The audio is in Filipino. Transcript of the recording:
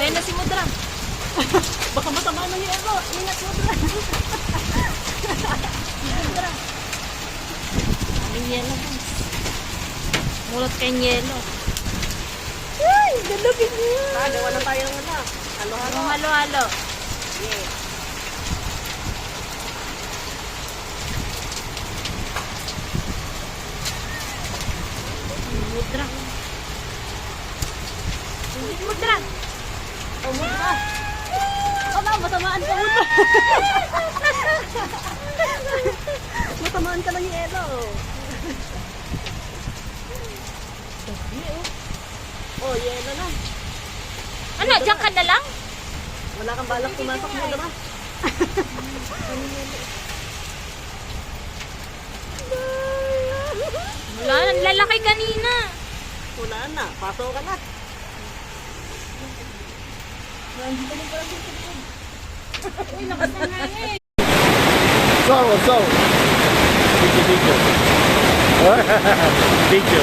Ayan na si Mudra. Baka matama ng yelo. Ingat mo dra. Mudra. Ang yelo guys. Mulot kayong yelo. Ay, galugin niya. Gawa na tayo ng ano. Halo-halo. Ang halo-halo. Yeah. Mudra. Mudra. Oh, mudra. Wala, matamaan ka mudra. Matamaan ka ng yelo. Oh, yelo na. Ano, diyan ka na lang? Wala kang balak pumasok mo dra. Wala, ang lalaki kanina. Wala na, pasok ka na. Uy, lakas na hangin. So. Video. Video.